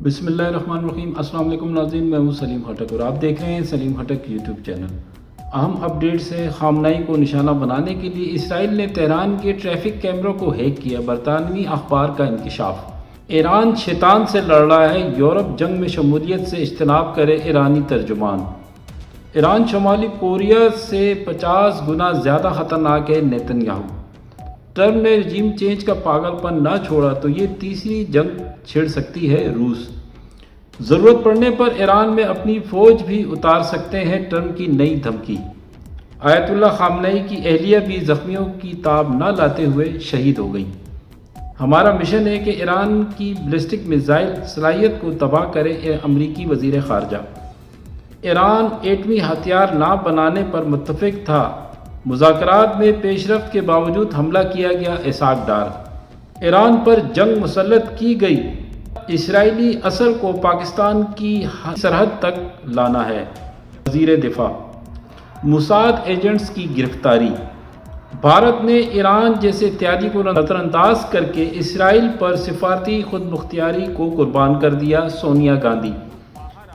بسم اللہ الرحمن الرحیم۔ السلام علیکم ناظرین، میں ہوں سلیم خٹک اور آپ دیکھ رہے ہیں سلیم خٹک یوٹیوب چینل۔ اہم اپڈیٹ سے خامنائی کو نشانہ بنانے کے لیے اسرائیل نے تہران کے ٹریفک کیمروں کو ہیک کیا، برطانوی اخبار کا انکشاف۔ ایران شیطان سے لڑ رہا ہے، یورپ جنگ میں شمولیت سے اجتناب کرے، ایرانی ترجمان۔ ایران شمالی کوریا سے 50 گنا زیادہ خطرناک ہے، نیتن یاہو۔ ٹرمپ نے رجیم چینج کا پاگل پن نہ چھوڑا تو یہ تیسری جنگ چھڑ سکتی ہے، روس۔ ضرورت پڑنے پر ایران میں اپنی فوج بھی اتار سکتے ہیں، ٹرمپ کی نئی دھمکی۔ آیت اللہ خامنئی کی اہلیہ بھی زخمیوں کی تاب نہ لاتے ہوئے شہید ہو گئیں۔ ہمارا مشن ہے کہ ایران کی بیلسٹک میزائل صلاحیت کو تباہ کرے، امریکی وزیر خارجہ۔ ایران ایٹمی ہتھیار نہ بنانے پر متفق تھا، مذاکرات میں پیش رفت کے باوجود حملہ کیا گیا، اسحاق ڈار۔ ایران پر جنگ مسلط کی گئی، اسرائیلی اثر کو پاکستان کی سرحد تک لانا ہے، وزیر دفاع۔ موساد ایجنٹس کی گرفتاری۔ بھارت نے ایران جیسے اتحادی کو نظر انداز کر کے اسرائیل پر سفارتی خود مختاری کو قربان کر دیا، سونیا گاندھی۔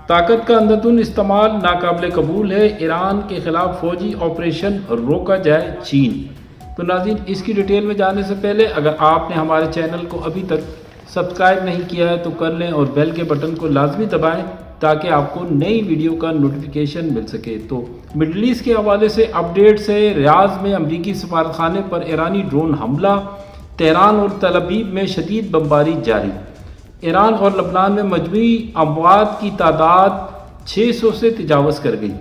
طاقت کا اندھدھن استعمال ناقابل قبول ہے، ایران کے خلاف فوجی آپریشن روکا جائے، چین۔ تو ناظرین، اس کی ڈیٹیل میں جانے سے پہلے اگر آپ نے ہمارے چینل کو ابھی تک سبسکرائب نہیں کیا ہے تو کر لیں اور بیل کے بٹن کو لازمی دبائیں تاکہ آپ کو نئی ویڈیو کا نوٹیفیکیشن مل سکے۔ تو مڈل ایسٹ کے حوالے سے اپڈیٹ سے، ریاض میں امریکی سفارتخانے پر ایرانی ڈرون حملہ، تہران اور تل ابیب میں شدید بمباری جاری۔ ایران اور لبنان میں مجموعی اموات کی تعداد 600 سے تجاوز کر گئی۔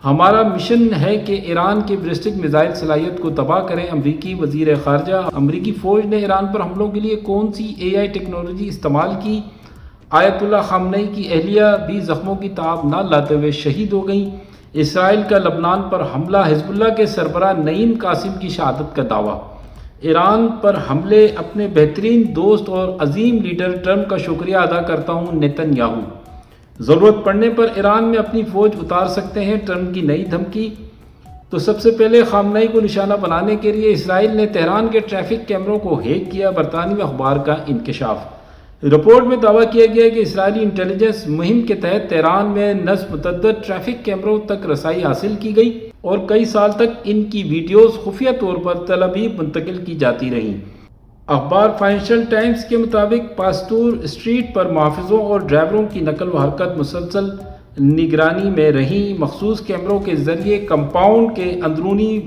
ہمارا مشن ہے کہ ایران کے بیلسٹک میزائل صلاحیت کو تباہ کریں، امریکی وزیر خارجہ۔ امریکی فوج نے ایران پر حملوں کے لیے کون سی AI ٹیکنالوجی استعمال کی؟ آیت اللہ خامنئی کی اہلیہ بھی زخموں کی تاب نہ لاتے ہوئے شہید ہو گئیں۔ اسرائیل کا لبنان پر حملہ، حزب اللہ کے سربراہ نعیم قاسم کی شہادت کا دعویٰ۔ ایران پر حملے، اپنے بہترین دوست اور عظیم لیڈر ٹرمپ کا شکریہ ادا کرتا ہوں، نیتن یاہو۔ ضرورت پڑنے پر ایران میں اپنی فوج اتار سکتے ہیں، ٹرمپ کی نئی دھمکی۔ تو سب سے پہلے خامنئی کو نشانہ بنانے کے لیے اسرائیل نے تہران کے ٹریفک کیمروں کو ہیک کیا، برطانوی اخبار کا انکشاف۔ رپورٹ میں دعویٰ کیا گیا ہے کہ اسرائیلی انٹیلیجنس مہم کے تحت تہران میں نصب متعدد ٹریفک کیمروں تک رسائی حاصل کی گئی اور کئی سال تک ان کی ویڈیوز خفیہ طور پر تل ابیب منتقل کی جاتی رہیں۔ اخبار فائنینشل ٹائمز کے مطابق پاستور اسٹریٹ پر محافظوں اور ڈرائیوروں کی نقل و حرکت مسلسل نگرانی میں رہی۔ مخصوص کیمروں کے ذریعے کمپاؤنڈ کے اندرونی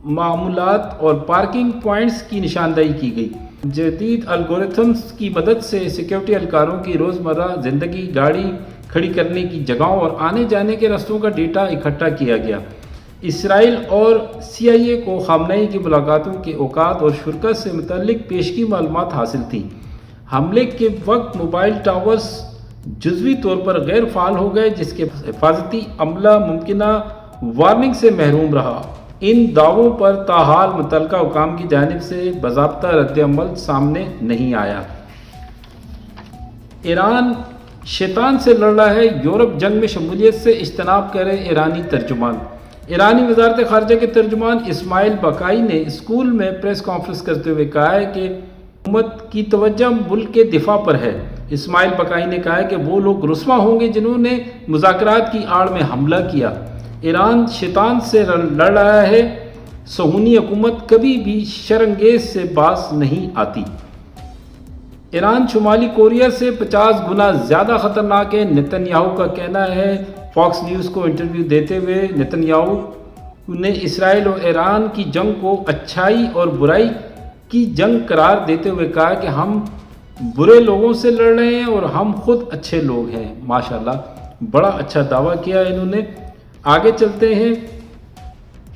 معمولات اور پارکنگ پوائنٹس کی نشاندہی کی گئی۔ جدید الگورتھمز کی مدد سے سیکیورٹی اہلکاروں کی روزمرہ زندگی، گاڑی کھڑی کرنے کی جگہوں اور آنے جانے کے رستوں کا ڈیٹا اکٹھا کیا گیا۔ اسرائیل اور CIA کو خامنئی کی ملاقاتوں کے اوقات اور شرکت سے متعلق پیشگی معلومات حاصل تھیں۔ حملے کے وقت موبائل ٹاورز جزوی طور پر غیر فعال ہو گئے، جس کے حفاظتی عملہ ممکنہ وارننگ سے محروم رہا۔ ان دعووں پر تاحال متعلقہ حکام کی جانب سے باضابطہ رد عمل سامنے نہیں آیا۔ ایران شیطان سے لڑ رہا ہے، یورپ جنگ میں شمولیت سے اجتناب کرے، ایرانی ترجمان۔ ایرانی وزارت خارجہ کے ترجمان اسماعیل بقائی نے اسکول میں پریس کانفرنس کرتے ہوئے کہا ہے کہ حکومت کی توجہ ملک کے دفاع پر ہے۔ اسماعیل بقائی نے کہا ہے کہ وہ لوگ رسوا ہوں گے جنہوں نے مذاکرات کی آڑ میں حملہ کیا۔ ایران شیطان سے لڑ رہا ہے، صہیونی حکومت کبھی بھی شرانگیز سے باز نہیں آتی۔ ایران شمالی کوریا سے 50 گنا زیادہ خطرناک ہے، نیتن یاہو کا کہنا ہے۔ فاکس نیوز کو انٹرویو دیتے ہوئے نیتن یاہو نے اسرائیل اور ایران کی جنگ کو اچھائی اور برائی کی جنگ قرار دیتے ہوئے کہا کہ ہم برے لوگوں سے لڑ رہے ہیں اور ہم خود اچھے لوگ ہیں۔ ماشاءاللہ، بڑا اچھا دعویٰ کیا انہوں نے۔ آگے چلتے ہیں۔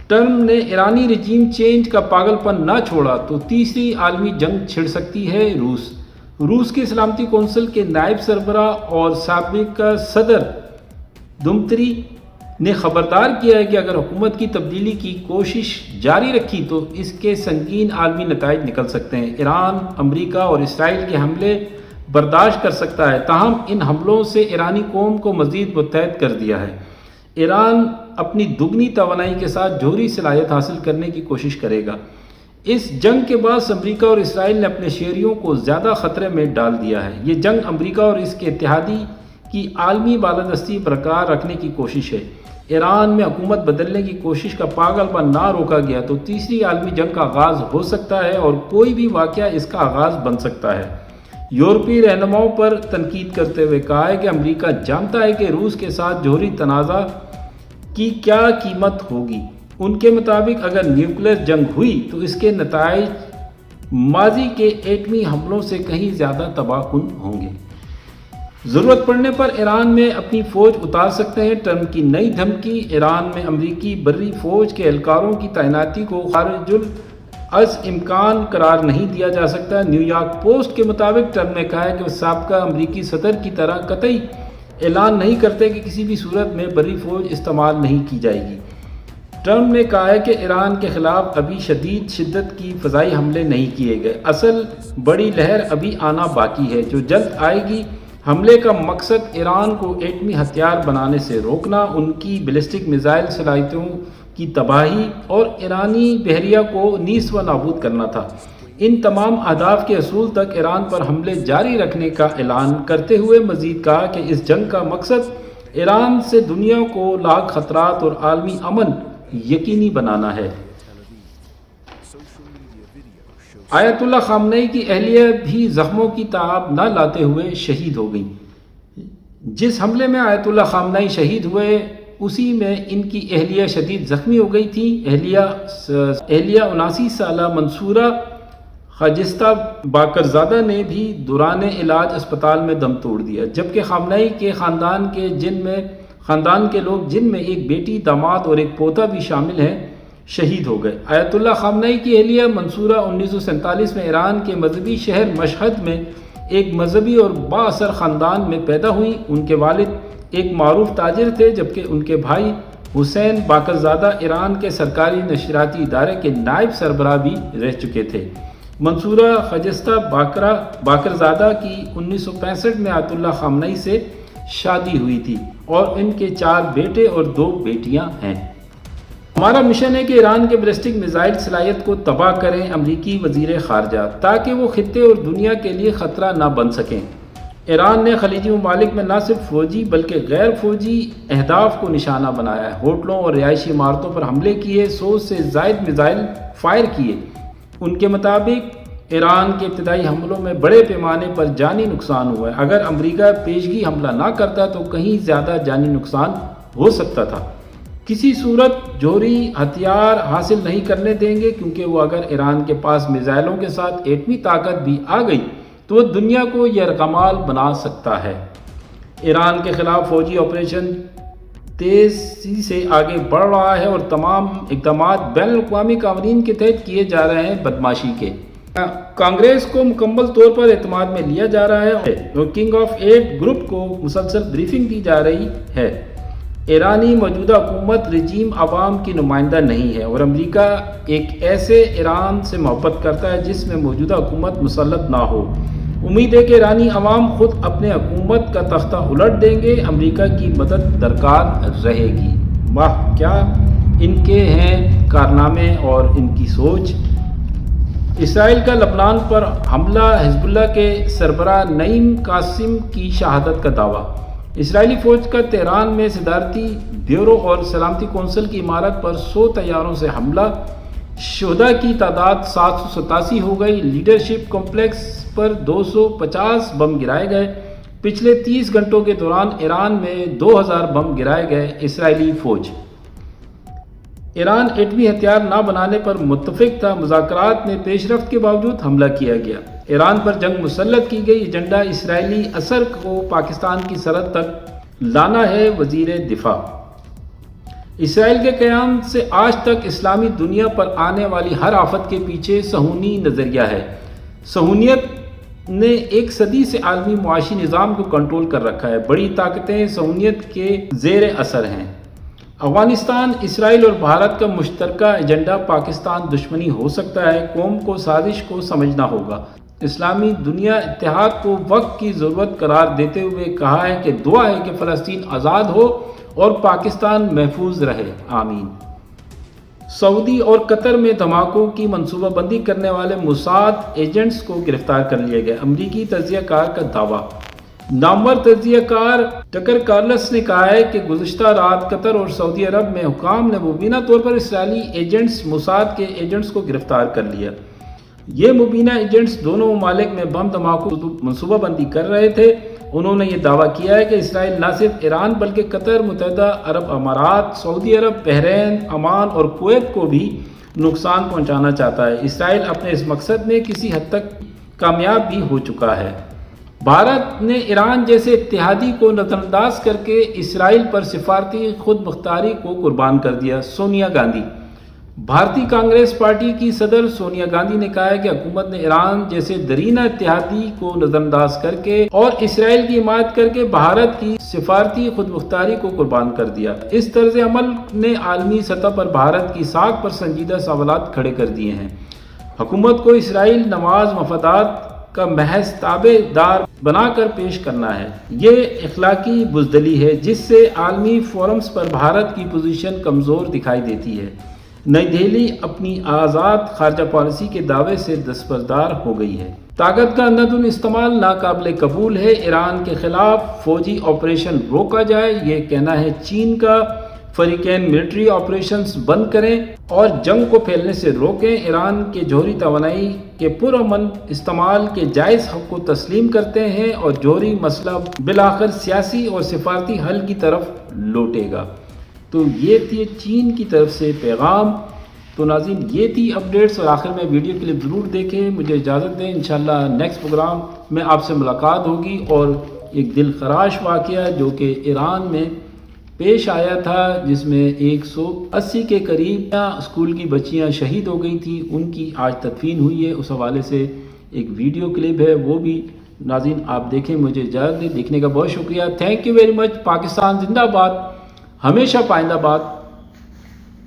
ٹرمپ نے ایرانی رجیم چینج کا پاگل پن نہ چھوڑا تو تیسری عالمی جنگ چھڑ سکتی ہے، روس۔ روس کی سلامتی کونسل کے نائب سربراہ اور سابق صدر دمتری نے خبردار کیا ہے کہ اگر حکومت کی تبدیلی کی کوشش جاری رکھی تو اس کے سنگین عالمی نتائج نکل سکتے ہیں۔ ایران، امریکہ اور اسرائیل کے حملے برداشت کر سکتا ہے، تاہم ان حملوں سے ایرانی قوم کو مزید متحد کر دیا ہے۔ ایران اپنی دگنی توانائی کے ساتھ جوہری صلاحیت حاصل کرنے کی کوشش کرے گا۔ اس جنگ کے بعد امریکہ اور اسرائیل نے اپنے شہریوں کو زیادہ خطرے میں ڈال دیا ہے۔ یہ جنگ امریکہ اور اس کے اتحادی کی عالمی بالادستی برقرار رکھنے کی کوشش ہے۔ ایران میں حکومت بدلنے کی کوشش کا پاگل پن نہ روکا گیا تو تیسری عالمی جنگ کا آغاز ہو سکتا ہے اور کوئی بھی واقعہ اس کا آغاز بن سکتا ہے۔ یورپی رہنماؤں پر تنقید کرتے ہوئے کہا ہے کہ امریکہ جانتا ہے کہ روس کے ساتھ جوہری تنازع کی کیا قیمت ہوگی۔ ان کے مطابق اگر نیوکلیئر جنگ ہوئی تو اس کے نتائج ماضی کے ایٹمی حملوں سے کہیں زیادہ تباہ کن ہوں گے۔ ضرورت پڑنے پر ایران میں اپنی فوج اتار سکتے ہیں۔ ٹرمپ کی نئی دھمکی، ایران میں امریکی بری فوج کے اہلکاروں کی تعیناتی کو خارج از امکان قرار نہیں دیا جا سکتا۔ نیو یارک پوسٹ کے مطابق ٹرمپ نے کہا ہے کہ وہ سابقہ امریکی صدر کی طرح قطعی اعلان نہیں کرتے کہ کسی بھی صورت میں بری فوج استعمال نہیں کی جائے گی۔ ٹرمپ نے کہا ہے کہ ایران کے خلاف ابھی شدت کی فضائی حملے نہیں کیے گئے، اصل بڑی لہر ابھی آنا باقی ہے جو جلد آئے گی۔ حملے کا مقصد ایران کو ایٹمی ہتھیار بنانے سے روکنا، ان کی بیلسٹک میزائل صلاحیتوں کی تباہی اور ایرانی بحریہ کو نیست و نابود کرنا تھا۔ ان تمام اہداف کے حصول تک ایران پر حملے جاری رکھنے کا اعلان کرتے ہوئے مزید کہا کہ اس جنگ کا مقصد ایران سے دنیا کو لاحق خطرات اور عالمی امن یقینی بنانا ہے۔ آیت اللہ خامنئی کی اہلیہ بھی زخموں کی تاب نہ لاتے ہوئے شہید ہو گئیں۔ جس حملے میں آیت اللہ خامنئی شہید ہوئے اسی میں ان کی اہلیہ شدید زخمی ہو گئی تھی۔ اہلیہ 79 سالہ منصورہ خاجستہ باقرزادہ نے بھی دوران علاج اسپتال میں دم توڑ دیا، جبکہ خامنئی کے خاندان کے لوگ جن میں ایک بیٹی، داماد اور ایک پوتا بھی شامل ہیں شہید ہو گئے۔ آیت اللہ خامنئی کی اہلیہ منصورہ 1947 میں ایران کے مذہبی شہر مشہد میں ایک مذہبی اور با اثر خاندان میں پیدا ہوئی۔ ان کے والد ایک معروف تاجر تھے، جبکہ ان کے بھائی حسین باقرزادہ ایران کے سرکاری نشریاتی ادارے کے نائب سربراہ بھی رہ چکے تھے۔ منصورہ خاجستہ باقرزادہ کی 1965 میں آیت اللہ خامنئی سے شادی ہوئی تھی اور ان کے 4 بیٹے اور 2 بیٹیاں ہیں۔ ہمارا مشن ہے کہ ایران کے بیلسٹک میزائل صلاحیت کو تباہ کریں، امریکی وزیر خارجہ، تاکہ وہ خطے اور دنیا کے لیے خطرہ نہ بن سکیں۔ ایران نے خلیجی ممالک میں نہ صرف فوجی بلکہ غیر فوجی اہداف کو نشانہ بنایا ہے، ہوٹلوں اور رہائشی عمارتوں پر حملے کیے، 100 سے زائد میزائل فائر کیے۔ ان کے مطابق ایران کے ابتدائی حملوں میں بڑے پیمانے پر جانی نقصان ہوا ہے۔ اگر امریکہ پیشگی حملہ نہ کرتا تو کہیں زیادہ جانی نقصان ہو سکتا تھا۔ کسی صورت جوہری ہتھیار حاصل نہیں کرنے دیں گے، کیونکہ وہ اگر ایران کے پاس میزائلوں کے ساتھ ایٹمی طاقت بھی آ گئی تو وہ دنیا کو یرغمال بنا سکتا ہے۔ ایران کے خلاف فوجی آپریشن تیزی سے آگے بڑھ رہا ہے اور تمام اقدامات بین الاقوامی قوانین کے تحت کیے جا رہے ہیں۔ بدماشی کے کانگریس کو مکمل طور پر اعتماد میں لیا جا رہا ہے اور کنگ آف 8 گروپ کو مسلسل بریفنگ دی جا رہی ہے۔ ایرانی موجودہ حکومت رجیم عوام کی نمائندہ نہیں ہے اور امریکہ ایک ایسے ایران سے محبت کرتا ہے جس میں موجودہ حکومت مسلط نہ ہو۔ امید ہے کہ ایرانی عوام خود اپنے حکومت کا تختہ الٹ دیں گے، امریکہ کی مدد درکار رہے گی۔ واہ، کیا ان کے ہیں کارنامے اور ان کی سوچ۔ اسرائیل کا لبنان پر حملہ، حزب اللہ کے سربراہ نعیم قاسم کی شہادت کا دعویٰ۔ اسرائیلی فوج کا تہران میں صدارتی بیورو اور سلامتی کونسل کی عمارت پر 100 طیاروں سے حملہ، شہداء کی تعداد 787 ہو گئی۔ لیڈرشپ کمپلیکس پر 250 بم گرائے گئے۔ پچھلے 30 گھنٹوں کے دوران ایران میں 2000 بم گرائے گئے۔ اسرائیلی فوج ایران ایٹمی ہتھیار نہ بنانے پر متفق تھا، مذاکرات میں پیش رفت کے باوجود حملہ کیا گیا۔ ایران پر جنگ مسلط کی گئی، ایجنڈا اسرائیلی اثر کو پاکستان کی سرحد تک لانا ہے۔ وزیر دفاع اسرائیل کے قیام سے آج تک اسلامی دنیا پر آنے والی ہر آفت کے پیچھے صہیونی نظریہ ہے۔ صہیونیت نے ایک صدی سے عالمی معاشی نظام کو کنٹرول کر رکھا ہے۔ بڑی طاقتیں صہیونیت کے زیر اثر ہیں۔ افغانستان، اسرائیل اور بھارت کا مشترکہ ایجنڈا پاکستان دشمنی ہو سکتا ہے۔ قوم کو سازش کو سمجھنا ہوگا۔ اسلامی دنیا اتحاد کو وقت کی ضرورت قرار دیتے ہوئے کہا ہے کہ دعا ہے کہ فلسطین آزاد ہو اور پاکستان محفوظ رہے۔ آمین۔ سعودی اور قطر میں دھماکوں کی منصوبہ بندی کرنے والے موساد ایجنٹس کو گرفتار کر لیا گیا، امریکی تجزیہ کار کا دعویٰ۔ نامور تجزیہ کار ٹکر کارلس نے کہا ہے کہ گزشتہ رات قطر اور سعودی عرب میں حکام نے مبینہ طور پر اسرائیلی ایجنٹس موساد کے ایجنٹس کو گرفتار کر لیا۔ یہ مبینہ ایجنٹس دونوں ممالک میں بم دھماکوں کی منصوبہ بندی کر رہے تھے۔ انہوں نے یہ دعویٰ کیا ہے کہ اسرائیل نہ صرف ایران بلکہ قطر، متحدہ عرب امارات، سعودی عرب، بحرین، عمان اور کویت کو بھی نقصان پہنچانا چاہتا ہے۔ اسرائیل اپنے اس مقصد میں کسی حد تک کامیاب بھی ہو چکا ہے۔ بھارت نے ایران جیسے اتحادی کو نظر انداز کر کے اسرائیل پر سفارتی خود مختاری کو قربان کر دیا، سونیا گاندھی۔ بھارتی کانگریس پارٹی کی صدر سونیا گاندھی نے کہا ہے کہ حکومت نے ایران جیسے درینہ اتحادی کو نظر انداز کر کے اور اسرائیل کی حمایت کر کے بھارت کی سفارتی خود مختاری کو قربان کر دیا۔ اس طرز عمل نے عالمی سطح پر بھارت کی ساکھ پر سنجیدہ سوالات کھڑے کر دیے ہیں۔ حکومت کو اسرائیل نواز مفادات کا محض تابع دار بنا کر پیش کرنا ہے۔ یہ اخلاقی بزدلی ہے جس سے عالمی فورمز پر بھارت کی پوزیشن کمزور دکھائی دیتی ہے۔ نئی دہلی اپنی آزاد خارجہ پالیسی کے دعوے سے دستبردار ہو گئی ہے۔ طاقت کا اندھادھند استعمال ناقابل قبول ہے، ایران کے خلاف فوجی آپریشن روکا جائے، یہ کہنا ہے چین کا۔ فریقین ملٹری آپریشنز بند کریں اور جنگ کو پھیلنے سے روکیں، ایران کے جوہری توانائی کے پرامن استعمال کے جائز حق کو تسلیم کرتے ہیں اور جوہری مسئلہ بالآخر سیاسی اور سفارتی حل کی طرف لوٹے گا۔ تو یہ تھی چین کی طرف سے پیغام۔ تو ناظرین یہ تھی اپڈیٹس، اور آخر میں ویڈیو کلپ ضرور دیکھیں۔ مجھے اجازت دیں، انشاءاللہ نیکسٹ پروگرام میں آپ سے ملاقات ہوگی۔ اور ایک دل خراش واقعہ جو کہ ایران میں پیش آیا تھا، جس میں 180 کے قریب اسکول کی بچیاں شہید ہو گئی تھیں، ان کی آج تدفین ہوئی ہے، اس حوالے سے ایک ویڈیو کلپ ہے، وہ بھی ناظرین آپ دیکھیں۔ مجھے اجازت دیں، دیکھنے کا بہت شکریہ۔ Thank you very much. Pakistan زندہ باد، ہمیشہ پائندہ باد۔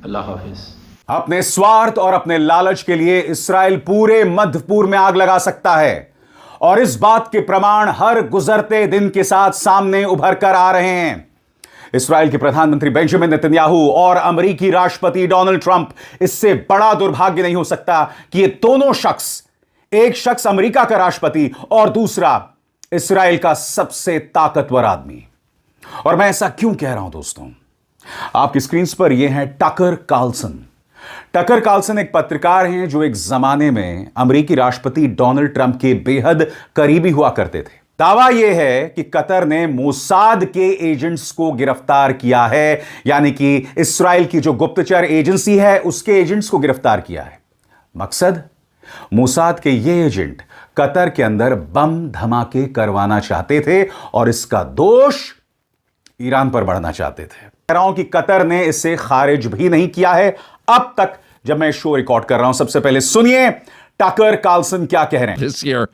اللہ حافظ۔ اپنے سوارتھ اور اپنے لالچ کے لیے اسرائیل پورے مدھ پور میں آگ لگا سکتا ہے، اور اس بات کے پرمان ہر گزرتے دن کے ساتھ سامنے ابھر کر آ رہے ہیں۔ اسرائیل کے پردھان منتری بنجامن نیتن یاہو اور امریکی راشٹرپتی ڈونلڈ ٹرمپ، اس سے بڑا دربھاگیہ نہیں ہو سکتا کہ یہ دونوں شخص، ایک شخص امریکہ کا راشٹرپتی اور دوسرا اسرائیل کا سب سے طاقتور آدمی۔ اور میں ایسا کیوں کہہ رہا ہوں دوستوں؟ آپ کی سکرینز پر یہ ہیں ٹکر کارلسن۔ ٹکر کارلسن ایک پترکار ہیں جو ایک زمانے میں امریکی راشٹرپتی ڈونلڈ ٹرمپ کے بے حد قریبی ہوا کرتے تھے۔ دعویٰ یہ ہے کہ قطر نے موساد کے ایجنٹس کو گرفتار کیا ہے، یعنی کہ اسرائیل کی جو گپتچر ایجنسی ہے اس کے ایجنٹس کو گرفتار کیا ہے۔ مقصد، موساد کے یہ ایجنٹ قطر کے اندر بم دھماکے کروانا چاہتے تھے اور اس کا دوش ایران پر بڑھنا چاہتے تھے۔ کہہ رہا ہوں کہ قطر نے اسے خارج بھی نہیں کیا ہے اب تک، جب میں شو ریکارڈ کر رہا ہوں۔ سب سے پہلے سنیے ٹکر کارلسن کیا کہہ رہے ہیں۔ This year,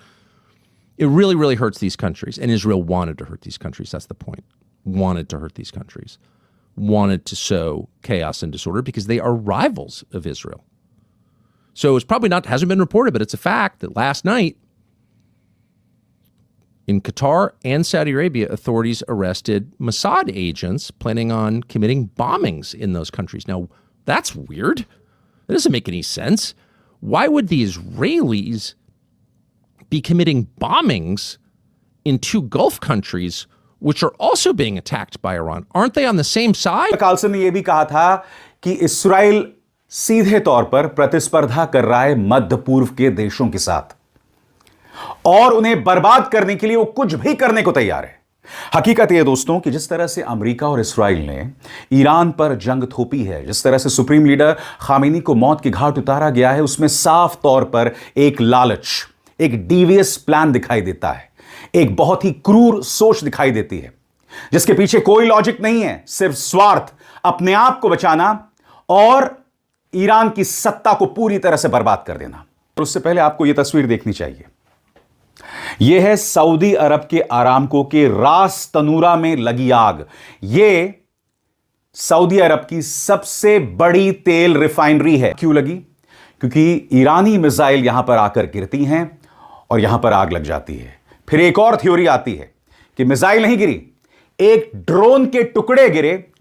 it really, really hurts these countries. And Israel wanted to hurt these countries. That's the point. Wanted to hurt these countries. Wanted to sow chaos and disorder because they are rivals of Israel. So it's probably not, hasn't been reported, but it's a fact that last night in Qatar and Saudi Arabia, authorities arrested Mossad agents planning on committing bombings in those countries. Now, that's weird. That doesn't make any sense. Why would the Israelis be committing bombings in two Gulf countries which are also being attacked by Iran? Aren't they on the same side? Carlsson نے یہ بھی کہا تھا کہ اسرائیل سیدھے طور پر پرتسپردھا کر رہا ہے مدھ پورو کے دیشوں کے ساتھ، اور انہیں برباد کرنے کے لیے وہ کچھ بھی کرنے کو تیار ہے۔ حقیقت یہ دوستوں کہ جس طرح سے امریکہ اور اسرائیل نے ایران پر جنگ تھوپی ہے، جس طرح سے سپریم لیڈر خامنئی کو موت کے گھاٹ اتارا گیا ہے، اس میں صاف طور پر ایک لالچ، ایک ڈیویس پلان دکھائی دیتا ہے، ایک بہت ہی کرور سوچ دکھائی دیتی ہے، جس کے پیچھے کوئی لاجک نہیں ہے، صرف سوارتھ، اپنے آپ کو بچانا اور ایران کی سطح کو پوری طرح سے برباد کر دینا۔ اور اس سے پہلے آپ کو یہ تصویر دیکھنی چاہیے۔ یہ ہے سعودی عرب کے آرامکو کے راس تنورہ میں لگی آگ۔ یہ سعودی عرب کی سب سے بڑی تیل ریفائنری ہے۔ کیوں لگی؟ کیونکہ ایرانی میزائل یہاں پر آ کر گرتی ہیں اور یہاں پر آگ لگ جاتی ہے۔ پھر ایک اور تھیوری آتی ہے کہ میزائل نہیں گری، ایک ڈرون کے ٹکڑے گرے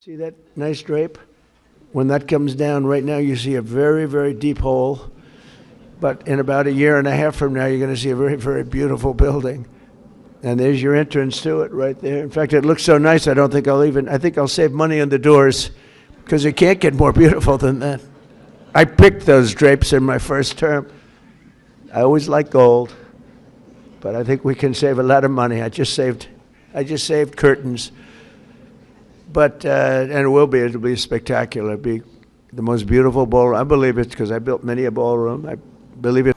See that nice drape? When that comes down right now, you see a very, very deep hole. But in about a year and a half from now, you're going to see a very, very beautiful building. And there's your entrance to it right there. In fact, it looks so nice, I think I'll save money on the doors because it can't get more beautiful than that. I picked those drapes in my first term. I always like gold, but I think we can save a lot of money. I just saved curtains. But and it'll be spectacular. It'll be the most beautiful ballroom. I believe it because I built many a ballroom. I believe it.